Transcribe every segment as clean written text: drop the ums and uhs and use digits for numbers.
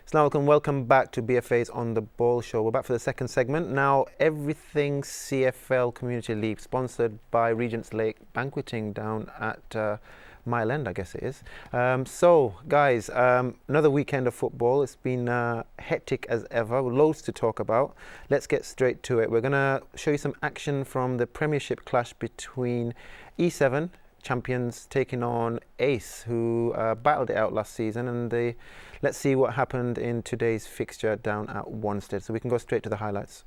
Assalamu alaikum, welcome back to BFA's On The Ball show. We're back for the second segment. Now, everything CFL Community League, sponsored by Regent's Lake Banqueting down at Mile End, I guess it is. So, guys, another weekend of football. It's been hectic as ever, loads to talk about. Let's get straight to it. We're going to show you some action from the Premiership clash between E7 champions taking on Ace, who battled it out last season, and let's see what happened in today's fixture down at Wanstead. So we can go straight to the highlights.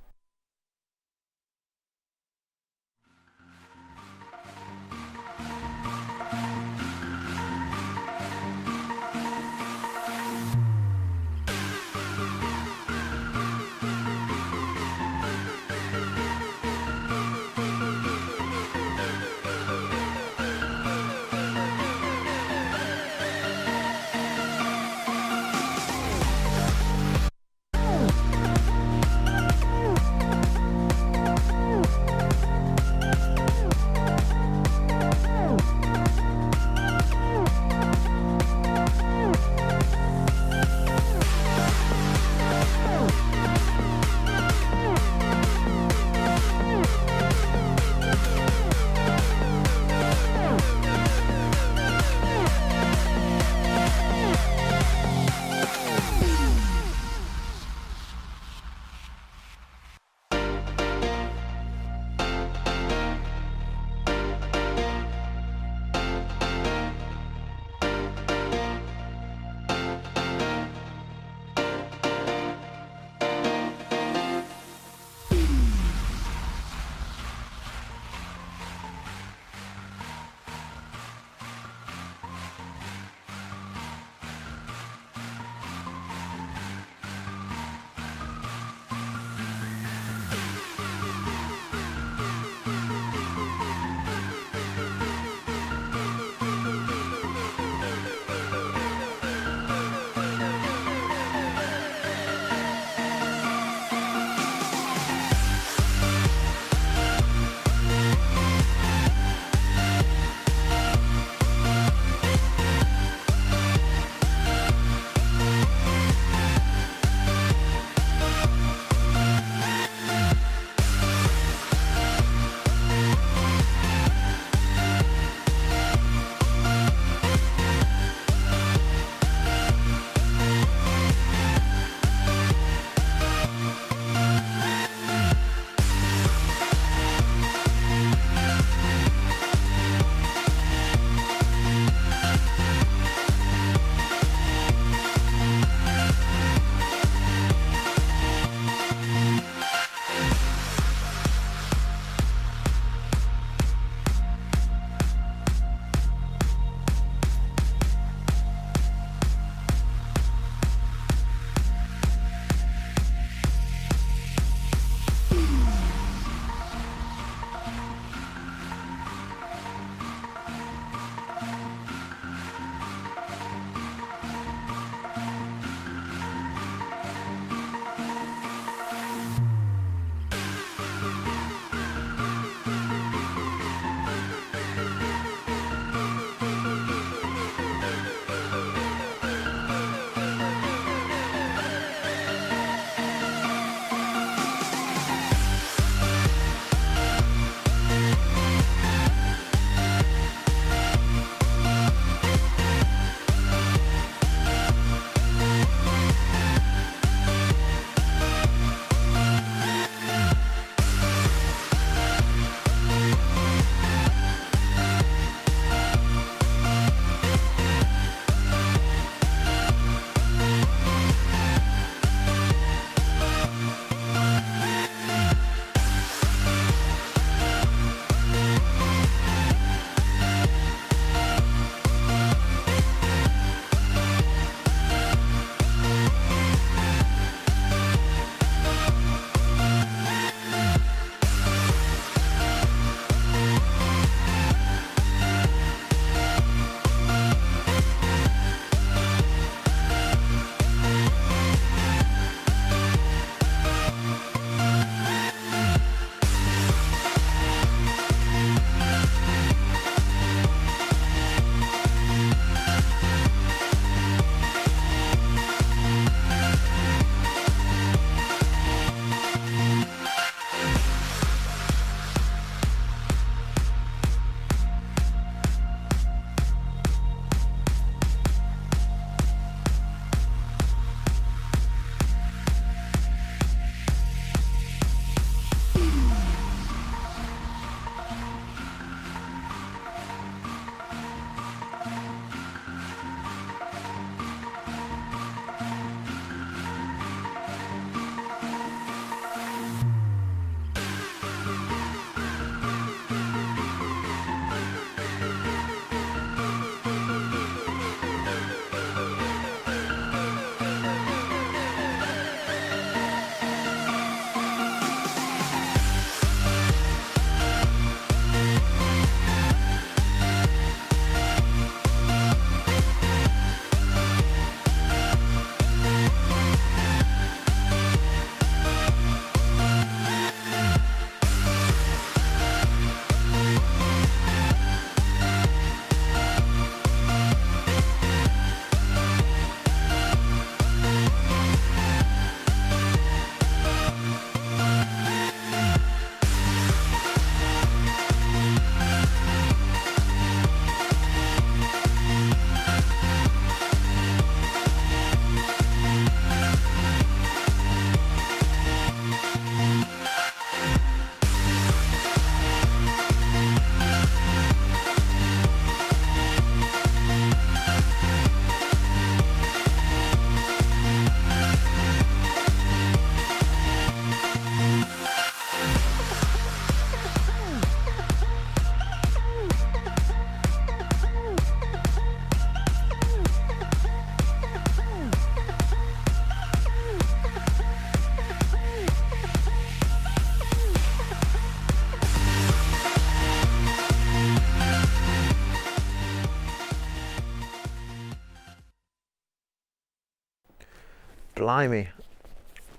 Blimey.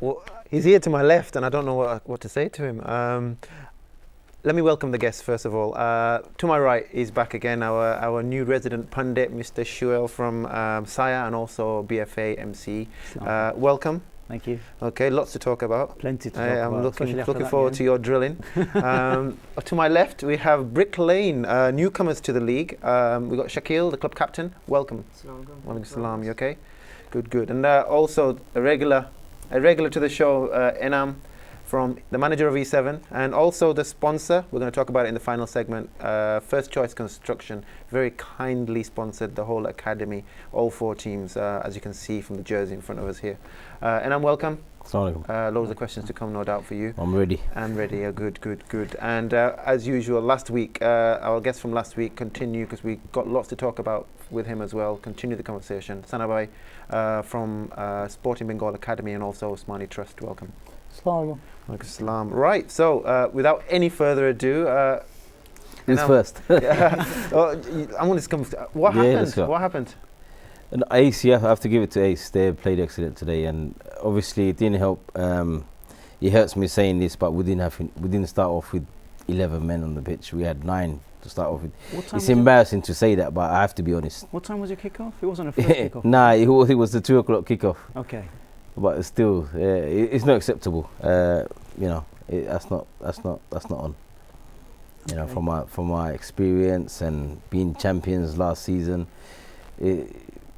Well, he's here to my left, and I don't know what to say to him. Let me welcome the guests first of all. To my right is back again our new resident pundit, Mr. Shuel from Saya and also BFA MC. Welcome. Thank you. Okay, lots to talk about. Plenty to talk about. I'm looking forward to your drilling. To my left we have Brick Lane, newcomers to the league. We've got Shakil, the club captain. Welcome. Walaikum salam. You okay? Good. And also a regular to the show, Enam, from the manager of E7, and also the sponsor. We're going to talk about it in the final segment. First Choice Construction very kindly sponsored the whole academy, all 4 teams, as you can see from the jersey in front of us here. Enam, welcome. Loads of questions to come, no doubt, for you. I'm ready. Good. And as usual, last week, our guest from last week continue, because we got lots to talk about with him as well. Continue the conversation. Sanabai from Sporting Bengal Academy and also Osmani Trust. Welcome. Salam. Right, so without any further ado, who's first? I want to come. What happened? And Ace, I have to give it to Ace. They played excellent today, and obviously it didn't help. It hurts me saying this, but we didn't start off with 11 men on the pitch. We had 9 to start off with. It's embarrassing to say that, but I have to be honest. What time was your kickoff? It wasn't a first kickoff. Nah, it was the 2 o'clock kickoff. Okay. But still, it's not acceptable. That's not on. You know, from my experience and being champions last season,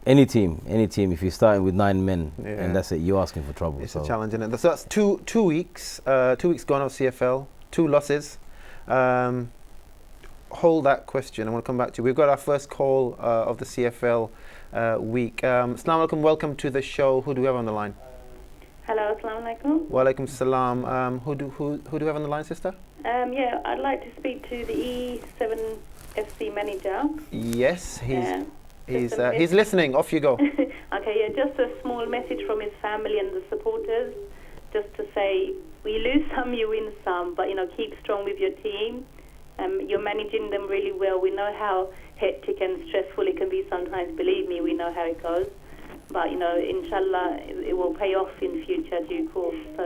any team, if you're starting with 9 men and that's it, you're asking for trouble. It's a challenge, isn't it? So that's two weeks gone of CFL, 2 losses. Hold that question. I want to come back to you. We've got our first call of the CFL week. Assalamu alaikum, welcome to the show. Who do we have on the line? Hello, assalamu alaikum. Wa alaikum salam. Who do we have on the line, sister? I'd like to speak to the E7 FC manager. Yes, he's listening. Off you go. Okay, just a small message from his family and the supporters, just to say, we lose some, you win some, but keep strong with your team. You're managing them really well. We know how hectic and stressful it can be sometimes. Believe me, we know how it goes. But inshallah, it will pay off in future due course. So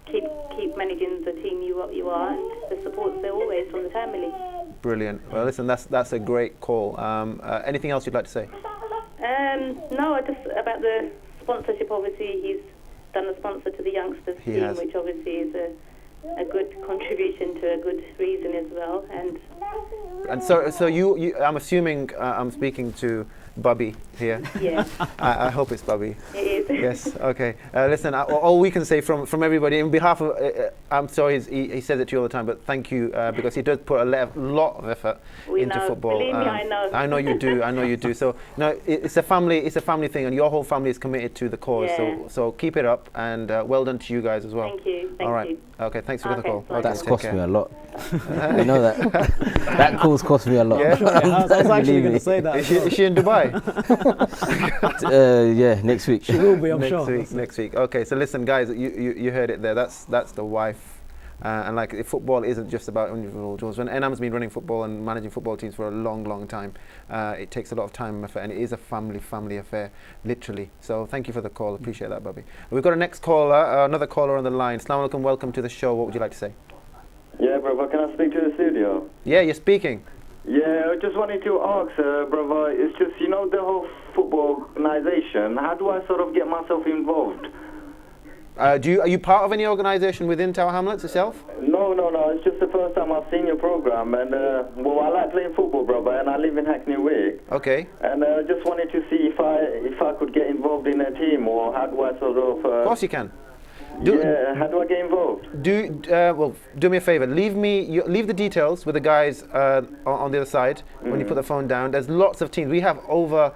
keep managing the team you are, and the support's there always from the family. Brilliant. Well, listen, that's a great call. Anything else you'd like to say? No, just about the sponsorship. Obviously, he's done a sponsor to the youngsters team, which obviously is a good contribution to a good reason as well. And so you I'm assuming I'm speaking to Bubby here. Yes. I hope it's Bubby. It is. Yes. Okay. Listen, all we can say from everybody, in behalf of, I'm sorry, he says it to you all the time, but thank you because he does put a lot of effort into football. Believe me, I know. I know you do. I know you do. So it's a family thing, and your whole family is committed to the cause. Yeah. So keep it up, and well done to you guys as well. Thank you. All right. Okay. Thanks for the call. That's cost me a lot. You know that. That call's cost me a lot. Yeah. I was actually going to say that. Is she in Dubai? Yeah, next week. She will be, I'm sure. Next week. Okay, so listen, guys, you heard it there. That's the wife. And football isn't just about individuals. When Enam's been running football and managing football teams for a long time, it takes a lot of time and effort, and it is a family affair, literally. So thank you for the call. Appreciate that, Bobby. We've got a next caller, another caller on the line. Assalamu alaikum, welcome to the show. What would you like to say? Yeah, brother, can I speak to the studio? Yeah, you're speaking. Yeah, I just wanted to ask, brother, it's just, the whole football organisation, how do I sort of get myself involved? Are you part of any organisation within Tower Hamlets itself? No, it's just the first time I've seen your programme, and I like playing football, brother, and I live in Hackney Wick. Okay. And I just wanted to see if I could get involved in a team, or how do I sort of... Of course you can. How do I get involved? Do me a favour. Leave the details with the guys on the other side when you put the phone down. There's lots of teams. We have over,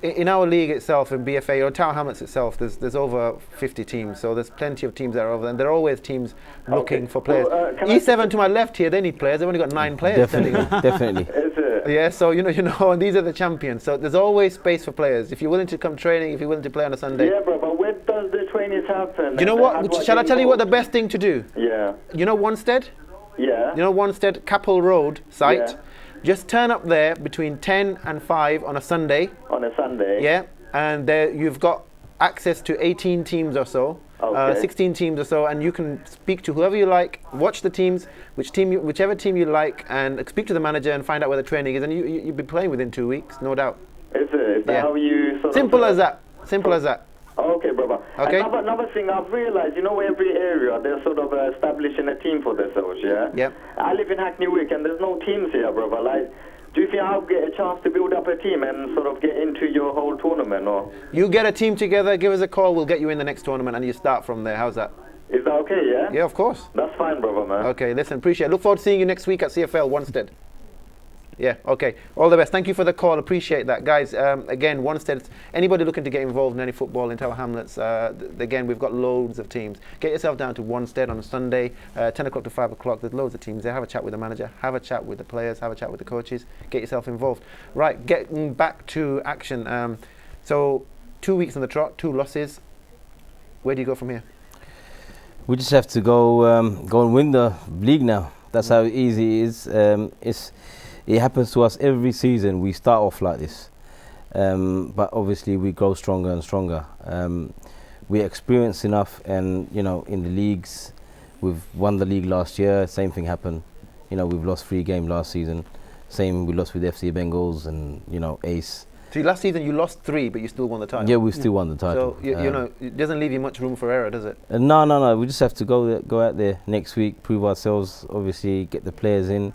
in our league itself, in BFA or Tower Hamlets itself, there's over 50 teams. So there's plenty of teams that are over there. And there are always teams looking for players. E7 to my left here, they need players. They've only got 9 players. Definitely. Is it? Yeah, so and these are the champions. So there's always space for players. If you're willing to come training, if you're willing to play on a Sunday. Yeah, bro, but where does the trainings happen? You know what? Shall I tell you what the best thing to do? Yeah. You know Wanstead? Yeah. You know Wanstead Capel Road site? Yeah. Just turn up there between 10 and 5 on a Sunday. On a Sunday? Yeah. And there you've got access to 18 teams or so, Okay. 16 teams or so, and you can speak to whoever you like, watch the teams, whichever team you like, and speak to the manager and find out where the training is, and you'll be playing within 2 weeks, no doubt. Is it? Is that Yeah. how you sort Simple of... as that. Simple as that. Okay, brother. Okay. Another thing I've realized, you know, every area they're sort of establishing a team for themselves, yeah? Yep. I live in Hackney Wick and there's no teams here, brother. Like, do you think I'll get a chance to build up a team and sort of get into your whole tournament, or? You get a team together, give us a call, we'll get you in the next tournament, and you start from there. How's that? Is that okay, yeah? Yeah, of course. That's fine, brother, man. Okay, listen, appreciate it. Look forward to seeing you next week at CFL Wanstead. Yeah, okay. All the best. Thank you for the call. Appreciate that. Guys, again, Wanstead, anybody looking to get involved in any football in Tower Hamlets, again, we've got loads of teams. Get yourself down to Wanstead on Sunday, 10 o'clock to 5 o'clock. There's loads of teams there. Have a chat with the manager, have a chat with the players, have a chat with the coaches. Get yourself involved. Right, getting back to action. So, 2 weeks on the trot, 2 losses. Where do you go from here? We just have to go and win the league now. That's how easy it is. It happens to us every season. We start off like this, but obviously we grow stronger and stronger. We're experienced enough, and you know, in the leagues, we've won the league last year. Same thing happened. You know, we've lost 3 games last season. Same, we lost with FC Bengals and you know Ace. So last season you lost 3, but you still won the title. Yeah, we still won the title. So you know, it doesn't leave you much room for error, does it? No. We just have to go out there next week, prove ourselves. Obviously, get the players in.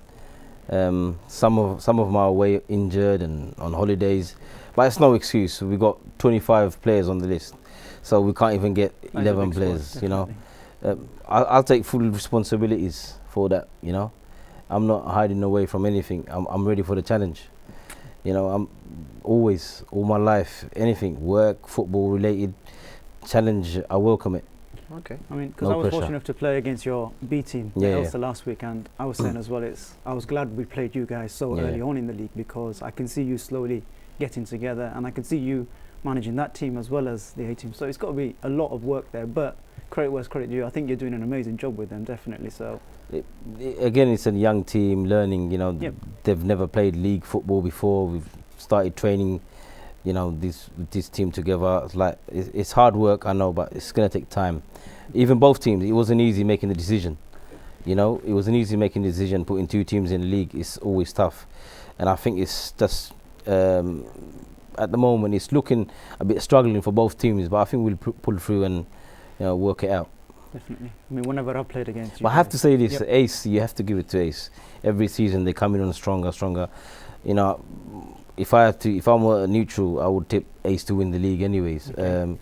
Some of them are away injured and on holidays, but it's no excuse. We got 25 players on the list, so we can't even get 11 players. You know, I'll take full responsibilities for that. You know, I'm not hiding away from anything. I'm ready for the challenge. You know, I'm always, all my life, anything, work, football related, challenge, I welcome it. Okay. I mean, because No I was pressure. fortunate enough to play against your B team, Ulster last week, and I was saying as well, I was glad we played you guys so early on in the league, because I can see you slowly getting together, and I can see you managing that team as well as the A team. So it's got to be a lot of work there, but credit where's credit due. I think you're doing an amazing job with them, definitely. So Again, it's a young team learning. You know, Yep. they've never played league football before. We've started training. You know, this team together. It's like it's hard work, I know, but it's gonna take time. Even both teams, it wasn't easy making the decision. You know, it wasn't easy making the decision. Putting 2 teams in the league is always tough, and I think it's just at the moment it's looking a bit struggling for both teams. But I think we'll pull through and work it out. definitely. I mean, whenever I've played against you, But I have to say this, Yep. Ace, you have to give it to Ace. Every season they come in on stronger. You know, if I'm a neutral, I would tip Ace to win the league anyways. Okay.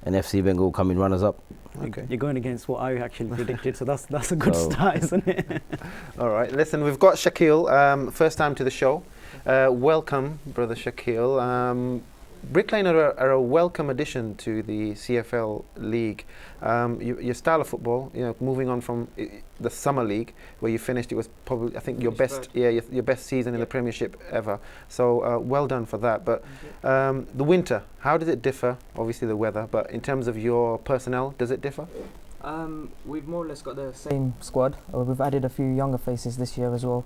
And FC Bengal come in runners up. Okay. you're going against what I actually predicted, so that's a good So- start, isn't it? All right. Listen, we've got Shaquille, first time to the show. Welcome, brother Shaquille. Brick Lane are a welcome addition to the CFL League. Your style of football, you know, moving on from the Summer League, where you finished, it was probably, I think, your best season in the Premiership ever. So well done for that. But the winter, how does it differ? Obviously the weather, but in terms of your personnel, does it differ? We've more or less got the same squad. We've added a few younger faces this year as well.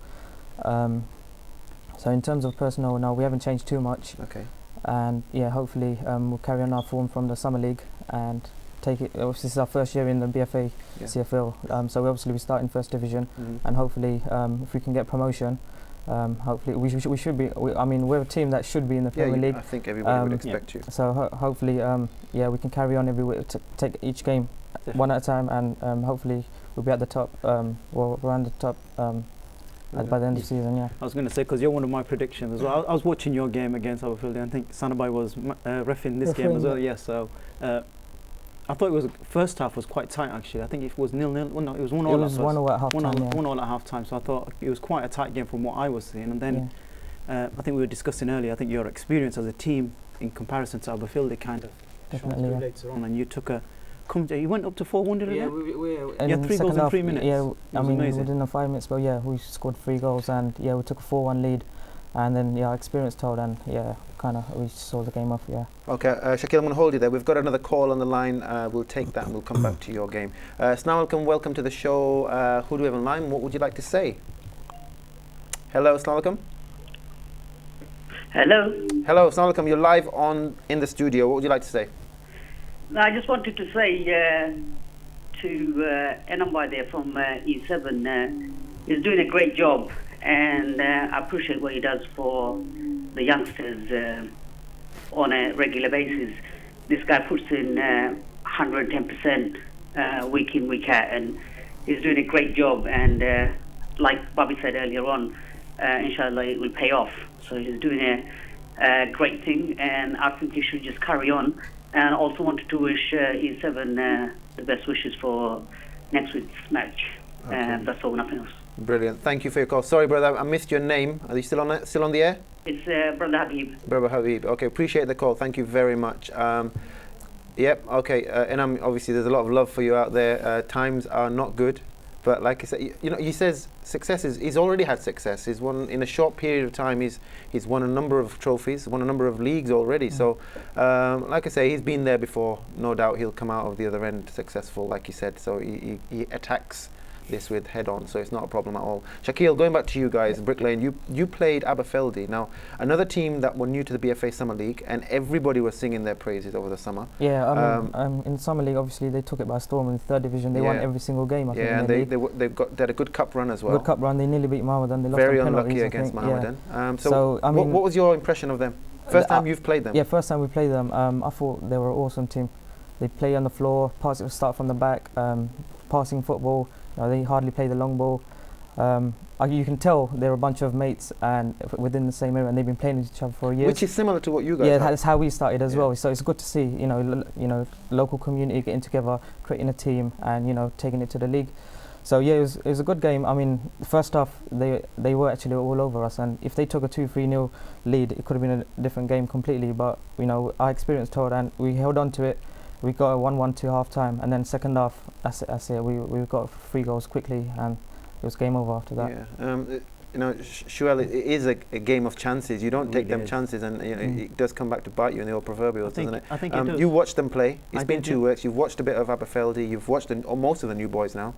So in terms of personnel, no, we haven't changed too much. Okay. And yeah, hopefully we'll carry on our form from the Summer League and take it. Obviously, this is our first year in the BFA Yeah. CFL. So obviously we start in First Division, Mhm. and hopefully if we can get promotion, hopefully we should be. I mean, we're a team that should be in the Yeah, Premier League. I think everybody would Yeah. expect you. So hopefully, we can carry on every week, take each game one at a time, and hopefully we'll be at the top. We're around the top by the end of the season. Yeah. I was going to say, because you're one of my predictions as well. I was watching your game against Haverfield, and I think Sanabai was reffing this game as well. Yes, so I thought it was first half was quite tight actually. I think it was 0-0. Well, no, it was 1-0. It was 1-0 at half time. 1-0 at half time. So I thought it was quite a tight game from what I was seeing. And then I think we were discussing earlier. I think your experience as a team in comparison to Haverfield, it kind of shone Definitely, through yeah. later on, and you took a. You went up to 4-1, didn't Yeah, you? And Yeah, in 3 second goals in half, 3 minutes. Yeah, It I was mean, amazing. within the 5 minutes, but yeah, we scored 3 goals, and yeah, we took a 4-1 lead, and then yeah, experience told, and yeah, kind of we saw the game off. Yeah. Okay, Shaquille, I'm going to hold you there. We've got another call on the line. We'll take that and we'll come back to your game. Snarlcom, welcome to the show. Who do we have on line? What would you like to say? Hello, Snarlcom. Hello. Hello, Snarlcom. You're live in the studio. What would you like to say? I just wanted to say to Enambai there from E7, he's doing a great job, and I appreciate what he does for the youngsters on a regular basis. This guy puts in 110% week in, week out, and he's doing a great job. And like Bobby said earlier on, inshallah it will pay off. So he's doing a great thing, and I think he should just carry on. And I also wanted to wish E7 the best wishes for next week's match. Okay. That's all, nothing else. Brilliant. Thank you for your call. Sorry, brother, I missed your name. Are you still on the air? It's Brother Habib. Brother Habib. Okay, appreciate the call. Thank you very much. Yep. Okay. And obviously there's a lot of love for you out there. Times are not good, but like I said, you know, he says success is. He's already had success. He's won in a short period of time. He's won a number of trophies, won a number of leagues already. So, like I say, he's been there before. No doubt he'll come out of the other end successful, like you said. So he attacks this with head on, so it's not a problem at all. Shaquille, going back to you guys, Brick Lane, you played Aberfeldy. Now, another team that were new to the BFA Summer League, and everybody was singing their praises over the summer. Yeah, in the Summer League, obviously they took it by storm in the third division. They won every single game. I think. Yeah, and they had a good cup run as well. Good cup run. They nearly beat Mohammedan. They lost very on unlucky penalties, against Mohammedan. Yeah. So I mean, what was your impression of them? First time you've played them? Yeah, first time we played them. I thought they were an awesome team. They play on the floor, start from the back, passing football. They hardly play the long ball. You can tell they're a bunch of mates and within the same area, and they've been playing with each other for years. Which is similar to what you guys. Yeah, that's how we started as well. So it's good to see, you know, local community getting together, creating a team, and taking it to the league. So yeah, it was a good game. I mean, first half they were actually all over us, and if they took a 2-3-0 lead, it could have been a different game completely. But our experience told, and we held on to it. We got a 1-1 to half time, and then second half, that's it. We got 3 goals quickly, and it was game over after that. Yeah. Shuel, it is a game of chances. You don't take them chances, and it does come back to bite you in the old proverbials, doesn't it? I think it does. You watched them play. It's been 2 weeks. You've watched a bit of Aberfeldy. You've watched most of the new boys now.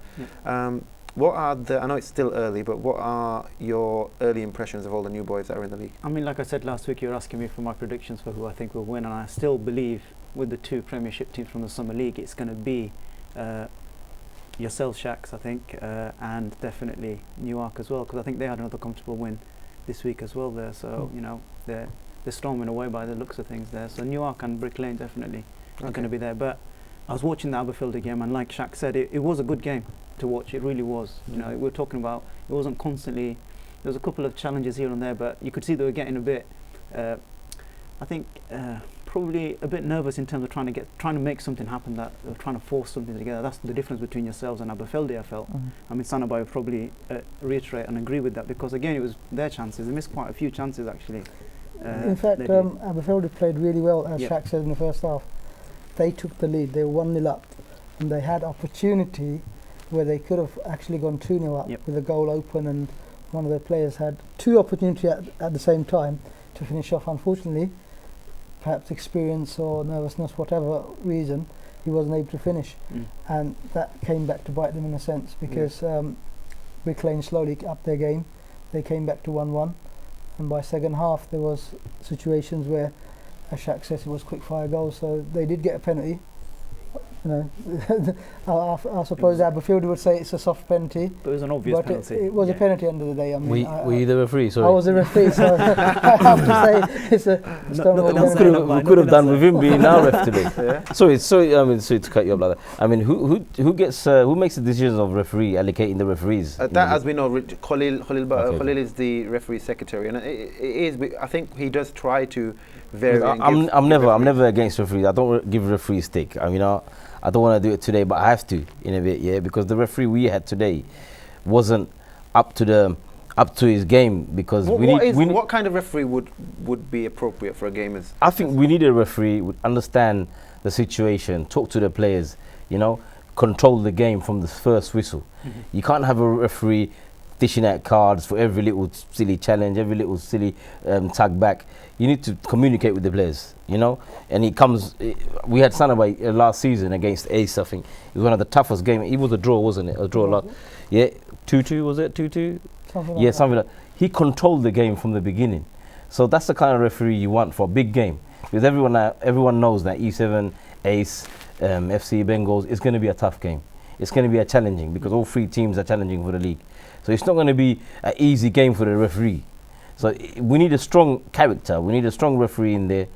Yeah. What are I know it's still early, but what are your early impressions of all the new boys that are in the league? I mean, like I said last week, you were asking me for my predictions for who I think will win, and I still believe with the 2 Premiership teams from the Summer League, it's going to be yourself, Shacks, I think, and definitely Newark as well, because I think they had another comfortable win this week as well there. So they're storming away by the looks of things there. So Newark and Brick Lane definitely are going to be there. But I was watching the Aberfeldy game, and like Shaq said, it was a good game to watch. It really was. We were talking about it wasn't constantly. There was a couple of challenges here and there, but you could see they were getting a bit. I think. Probably a bit nervous in terms of trying to make something happen, trying to force something together. That's the difference between yourselves and Aberfeldy, I felt. I mean, Sanabai would probably reiterate and agree with that, because again, it was their chances. They missed quite a few chances actually. In fact, Aberfeldy played really well, as Shaq said in the first half. They took the lead. They were 1-0 up, and they had opportunity where they could have actually gone 2-0 up with a goal open, and one of their players had 2 opportunities at the same time to finish off. Unfortunately, perhaps experience or nervousness, whatever reason, he wasn't able to finish, and that came back to bite them in a sense, because Brick Lane slowly upped their game. They came back to 1-1, and by second half there was situations where, as Shaq says, it was quick fire goals, so they did get a penalty. I suppose Aberfeldy would say it's a soft penalty, but it was an obvious penalty. It was a penalty end of the day. I mean, were you the referee? Sorry, I was the referee, so I have to say it's a we could have done with him being our ref today. Sorry. I mean, sorry to cut you up like that. I mean, who makes the decisions of referee allocating the referees? That, as we know, Khalil is the referee secretary, and it is. I think he does try to vary. I'm never against referees. I don't give referees stick. I mean, I don't want to do it today, but I have to in a bit, because the referee we had today wasn't up to his game, because what kind of referee would be appropriate for a game? I think we need a referee who would understand the situation, talk to the players, control the game from the first whistle. You can't have a referee dishing out cards for every little silly challenge, every little silly tag back. You need to communicate with the players, and we had Sanabai last season against Ace, I think. It was one of the toughest games. It was a draw, wasn't it? A draw a lot. Yeah, 2-2, was it? 2-2? Something like that. He controlled the game from the beginning. So that's the kind of referee you want for a big game. Because everyone knows that E7, Ace, FC Bengals, it's going to be a tough game. It's going to be a challenging because all three teams are challenging for the league. So it's not going to be an easy game for the referee. So we need a strong character. We need a strong referee in there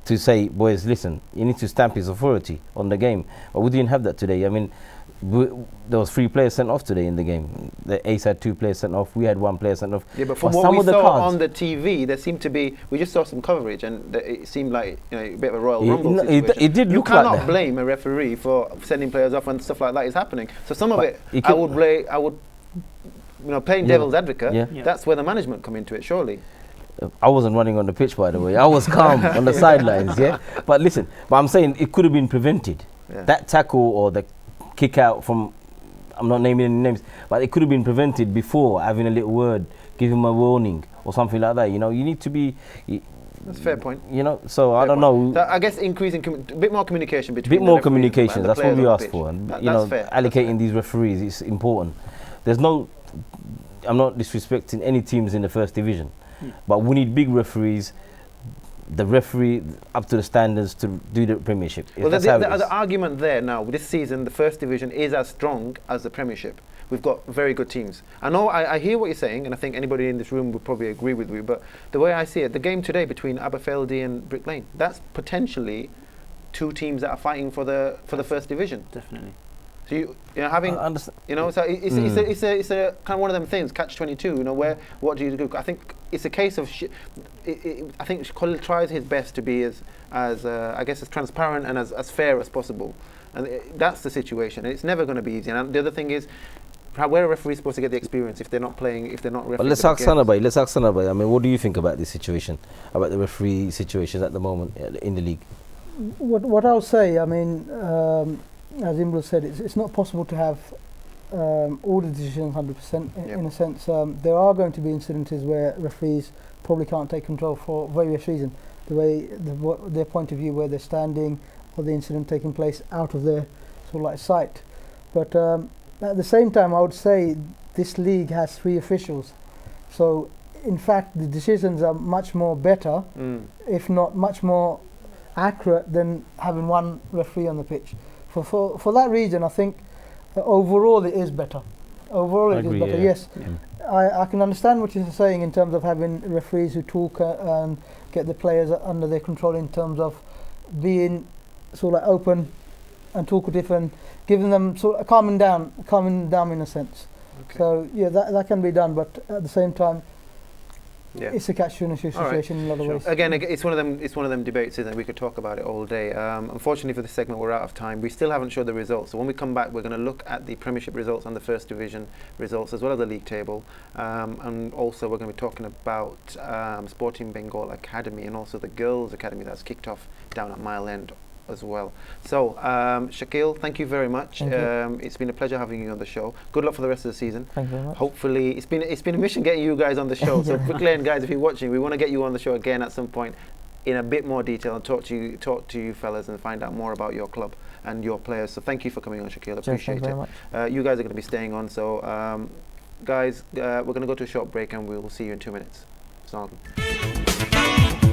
to say, boys, listen, you need to stamp his authority on the game. But we didn't have that today. I mean, there was 3 players sent off today in the game. The Ace had 2 players sent off. We had 1 player sent off. Yeah, but from what we saw on the TV, there seemed to be. We just saw some coverage, and it seemed like a bit of a Royal Rumble situation. It did look like that. You cannot blame a referee for sending players off when stuff like that is happening. So some of it, I would, playing devil's advocate. Yeah. That's where the management come into it, surely. I wasn't running on the pitch, by the way. I was calm on the sidelines, yeah. But listen, I'm saying it could have been prevented. Yeah. That tackle or the kick out from, I'm not naming any names, but it could have been prevented before having a little word, give him a warning or something like that. You need to be. That's a fair point. So fair I don't know. So I guess increasing a bit more communication between. Bit more communication. That's what we asked for, and allocating these referees is important. There's no. I'm not disrespecting any teams in the first division. But we need big referees, the referee up to the standards to do the Premiership. Well, the argument there now, this season, the First Division is as strong as the Premiership. We've got very good teams. I know, I hear what you're saying, and I think anybody in this room would probably agree with you, but the way I see it, the game today between Aberfeldy and Brick Lane, that's potentially 2 teams that are fighting for the First Division. Definitely. So so it's a kind of one of them things, catch-22. Where what do you do? I think it's a case of. I think Colin tries his best to be as transparent and as fair as possible, and that's the situation. And it's never going to be easy. And the other thing is, where are referees supposed to get the experience if they're not playing? If they're not refereeing? Let's ask Sanabai. I mean, what do you think about this situation? About the referee situations at the moment in the league? What I'll say, I mean. As Imrul said, it's not possible to have all the decisions 100%. In a sense, there are going to be incidences where referees probably can't take control for various reasons. Their point of view, where they're standing, or the incident taking place out of their sight. But at the same time, I would say this league has 3 officials. So, in fact, the decisions are much more better, if not much more accurate, than having 1 referee on the pitch. For that reason, I think overall it is better. Yes, I can understand what you're saying in terms of having referees who talk and get the players under their control in terms of being open and talkative and giving them calming down in a sense. Okay. So yeah, that can be done, but at the same time. Yeah. It's a catch-22 situation in a lot of ways. Again, it's one of them debates, isn't it? We could talk about it all day. Unfortunately for this segment, we're out of time. We still haven't showed the results. So when we come back, we're going to look at the Premiership results and the First Division results, as well as the league table. And also we're going to be talking about Sporting Bengal Academy and also the Girls Academy that's kicked off down at Mile End as well. So, Shakil, thank you very much. It's been a pleasure having you on the show. Good luck for the rest of the season. Thank you very much. Hopefully, it's been a mission getting you guys on the show. So, Brick Lane guys, if you're watching, we want to get you on the show again at some point in a bit more detail and talk to you fellas and find out more about your club and your players. So, thank you for coming on, Shakil. Appreciate it. You guys are going to be staying on. So, guys, we're going to go to a short break and we'll see you in 2 minutes. Assalamu alaikum.